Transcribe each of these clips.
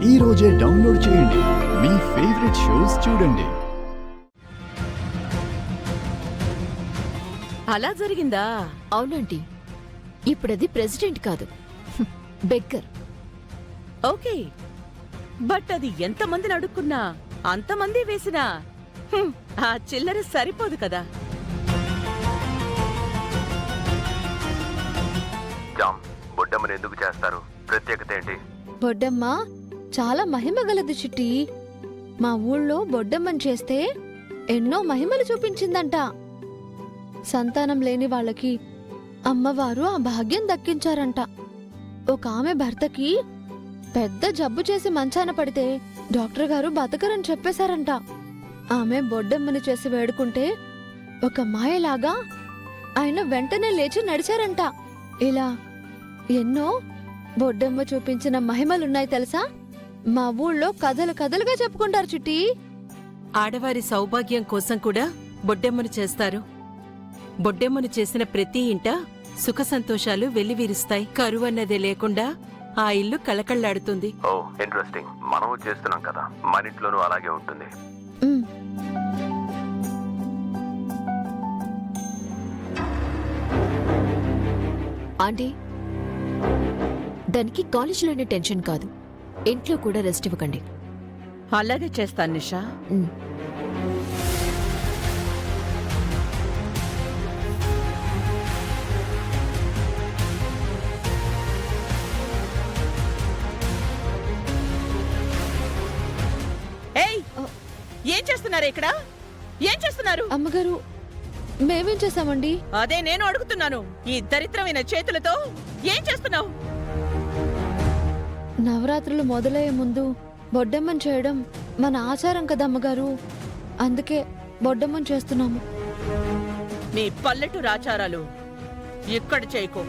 ఈ రోజే డౌన్లోడ్ చేయండి. మీ ఫేవరెట్ షోస్ చూడండి. అలా జరిగిందా? అవునంటీ, ఇప్పుడది ప్రెసిడెంట్ కాదు, బెగ్గర్. ఓకే, బట్ అది ఎంతమందిని అడుక్కున్నా అంతమంది వేసినా ఆ చిల్లర సరిపోదు కదా. బొడ్డమ్మని ఎందుకు చేస్తారు? ప్రత్యేకత ఏంటి? బొడ్డమ్మ చాలా మహిమగలది చిట్టి. మా ఊళ్ళో బొడ్డమ్మని చేస్తే ఎన్నో మహిమలు చూపించిందంట. సంతానం లేని వాళ్ళకి అమ్మవారు ఆ భాగ్యం దక్కించారంట. ఒక ఆమె భర్తకి పెద్ద జబ్బు చేసి మంచాన పడితే డాక్టర్ గారు బతకరని చెప్పేశారంట. ఆమె బొడ్డమ్మని చేసి వేడుకుంటే ఒక మాయలాగా ఆయన వెంటనే లేచి నడిచారంట. ఇలా ఎన్నో బొడ్డమ్మ చూపించిన మహిమలున్నాయి తెలుసా? మా ఊళ్ళో కథలు కథలుగా చెప్పుకుంటారు చిట్టి. ఆడవారి సౌభాగ్యం కోసం కూడా బొడ్డెమ్మను చేస్తారు. బొడ్డెమ్మను చేసిన ప్రతి ఇంట సుఖ సంతోషాలు వెల్లివిరుస్తాయి. కరువన్నదే లేకుండా ఆ ఇల్లు కళకళ్లాడుతుంది. ఓ ఇంట్రెస్టింగ్. మనము చేస్తున్నాం కదా, మన ఇంట్లోనూ అలాగే ఉంటుంది. ఉమ్. ఆంటీ, దానికి కాలేజీలోనే టెన్షన్ కాదు, ఇంట్లో కూడా రెస్ట్ ఇవ్వకండి. అలాగే చేస్తాను నిషా. ఏం చేస్తున్నారు ఇక్కడ? ఏం చేస్తున్నారు? అమ్మగారు, మేమేం చేశామండి? అదే నేను అడుగుతున్నాను. ఈ దరిద్రమైన చేతులతో ఏం చేస్తున్నావు? నవరాత్రులు మొదలయ్యే ముందు బొడ్డమ్మని చేయడం మన ఆచారం కదా అమ్మగారు. అందుకే బొడ్డమ్మని చేస్తున్నాము. మీ పల్లెటూరు ఆచారాలు ఇక్కడ చేయకు.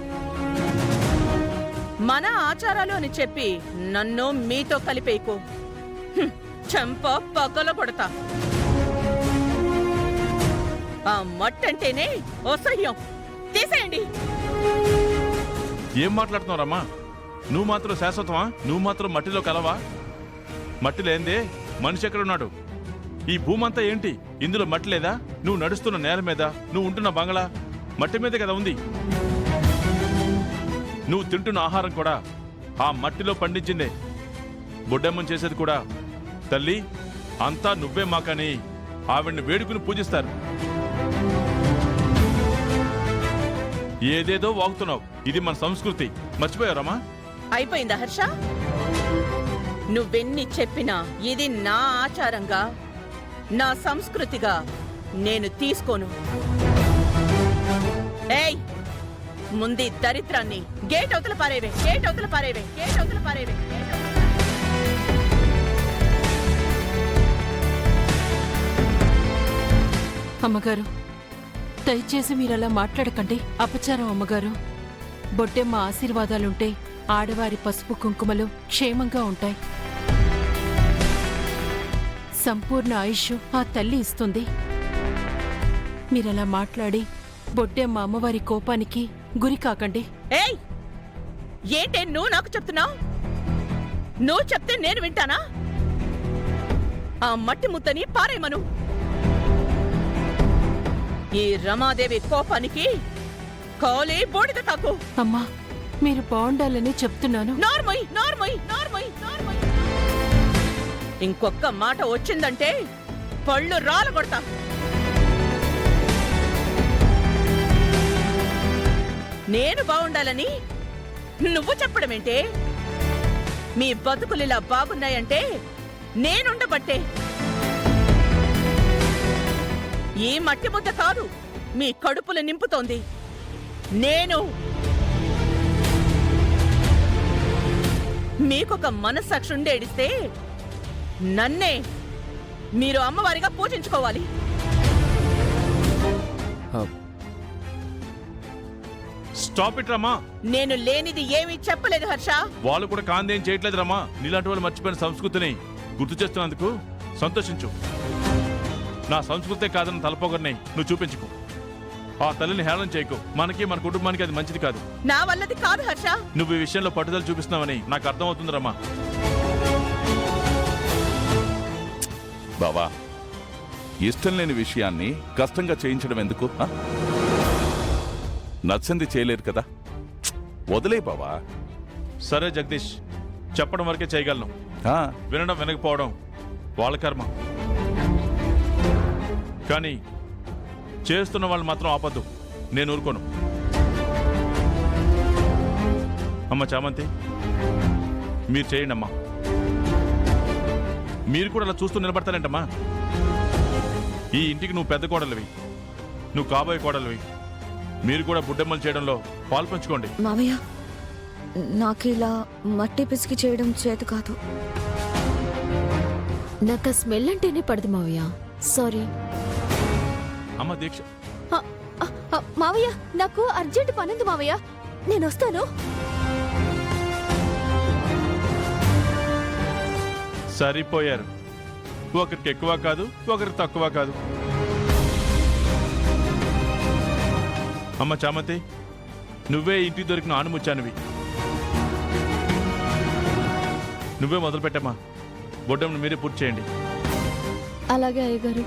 మన ఆచారాలు అని చెప్పి నన్ను మీతో కలిపేయకు. చెంప పగల కొడతా. ఆ మట్టంటేనే అసహ్యం. తీసేయండి. ఏం మాట్లాడుతున్నారమ్మా? నువ్వు మాత్రం శాశ్వతమా? నువ్వు మాత్రం మట్టిలో కలవా? మట్టి లేందే మనిషి ఎక్కడున్నాడు? ఈ భూమంతా ఏంటి? ఇందులో మట్టి లేదా? నువ్వు నడుస్తున్న నేల మీద, నువ్వు ఉంటున్న బంగళా మట్టి మీదే కదా ఉంది. నువ్వు తింటున్న ఆహారం కూడా ఆ మట్టిలో పండించిందే. బొడ్డమ్మని చేసేది కూడా తల్లి అంతా నువ్వే మాకని ఆవిడ్ని వేడుకుని పూజిస్తారు. ఏదేదో వాగుతున్నావు. ఇది మన సంస్కృతి. మర్చిపోయారమ్మా? అయిపోయిందా హర్ష? నువ్వెన్ని చెప్పినా ఇది నా ఆచారంగా, నా సంస్కృతిగా నేను తీసుకోను. ఏయ్, ముందు దరిద్రాన్ని గేట్ అవతల పారేవే, గేట్ అవతల పారేవే, గేట్ అవతల పారేవే. అమ్మగారు, దయచేసి మీరలా మాట్లాడకండి. అపచారం అమ్మగారు. బొడ్డెమ్మ ఆశీర్వాదాలుంటే ఆడవారి పసుపు కుంకుమలు క్షేమంగా ఉంటాయి. సంపూర్ణ ఆయుష్ ఆ తల్లి ఇస్తుంది. మీరలా మాట్లాడి బొడ్డెమ్మ అమ్మవారి కోపానికి గురి కాకండి. ఏయ్, ఏంటే నువ్వు నాకు చెప్తున్నావు? నువ్వు చెప్తే నేను వింటానా? ఆ మట్టి ముద్దని పారేమను. ఈ రమాదేవి కోపానికి కాలే బోడిద తాకు. అమ్మా, మీరు బాగుండాలని చెప్తున్నాను. నార్మయ్, నార్మయ్, నార్మయ్, నార్మయ్. ఇంకొక్క మాట వచ్చిందంటే పళ్ళు రాలగొడతా. నేను బాగుండాలని నువ్వు చెప్పడమేంటే? మీ బతుకులిలా బాగున్నాయంటే నేనుండబట్టే. ఈ మట్టి ముద్ద కాదు మీ కడుపులు నింపుతోంది. నేను మీకొక మనస్సాక్షి ఉండేడిస్తే నన్నే మీరు అమ్మవారిగా పూజించుకోవాలి. స్టాప్ ఇట్ రమ్మా. నేను లేనిది ఏమీ చెప్పలేదు హర్ష. వాళ్ళు కూడా కాందేం చేయట్లేదు రమ్మా. నీలాంటి వాళ్ళు మర్చిపోయిన సంస్కృతిని గుర్తు చేస్తున్నందుకు సంతోషించు. నా సంస్కృతే కాదని తలపోగర్ని నువ్వు చూపించుకో. ఆ తల్లిని హేళన చేయకు. మనకి మన కుటుంబానికి అది మంచిది కాదు. నా వల్లది కాదు హర్ష. నువ్వు ఈ విషయంలో పట్టుదల చూపిస్తున్నావని నాకు అర్థమవుతుంది రమ్మా. బావా ఇష్టం లేని విషయాన్ని కష్టంగా చేయించడం ఎందుకు ఆ? నచ్చింది చేయలేరు కదా వదిలే బావా. సరే జగదీష్, చెప్పడం వరకే చేయగలను. ఆ, వినడం వినకపోవడం వాళ్ళ కర్మ. కానీ చేస్తున్న వాళ్ళు మాత్రం ఆపద్దు. నేను ఊరుకోను. అమ్మ చామంతి, మీరు చేయండి అమ్మా. మీరు కూడా అలా చూస్తూ నిలబడతారేంటమ్మా? ఈ ఇంటికి నువ్వు పెద్ద కోడలివి, నువ్వు కాబోయే కోడలివి. మీరు కూడా బుడ్డెమ్మలు చేయడంలో పాల్పంచుకోండి. మావయ్య, నాకు ఇలా మట్టి పిసికి చేయడం చేత కాదు. నాకు ఆ స్మెల్ అంటేనే పడదు మావయ్య. సారీ. అమ్మ దీక్ష, మావయ్య, నాకు అర్జెంట్ పనుంది మావయ్య, నేను వస్తాను. సరిపోయారు. ఒకరికి ఎక్కువ కాదు, ఒకరికి తక్కువ కాదు. అమ్మ చామంతి, నువ్వే ఇంటికి దొరికిన ఆనుముచ్చానివి. నువ్వే మొదలు పెట్టమ్మా. బొడ్డమ్మను మీరే పూర్తి చేయండి. అలాగే అయ్యగారు.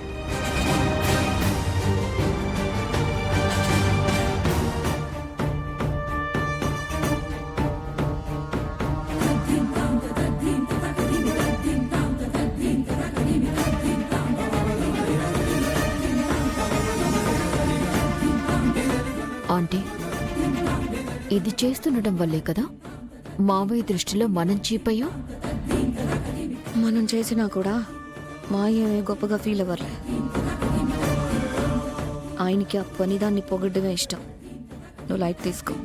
ఆంటీ, ఇది చేస్తుండటం వల్లే కదా మావయ్య దృష్టిలో మనం చీపయ్యో. మనం చేసినా కూడా మాయేమే గొప్పగా ఫీల్ అవ్వర్లే. ఆయనకి ఆ పనిదాన్ని పొగడ్డమే ఇష్టం. నువ్వు లైట్ తీసుకో.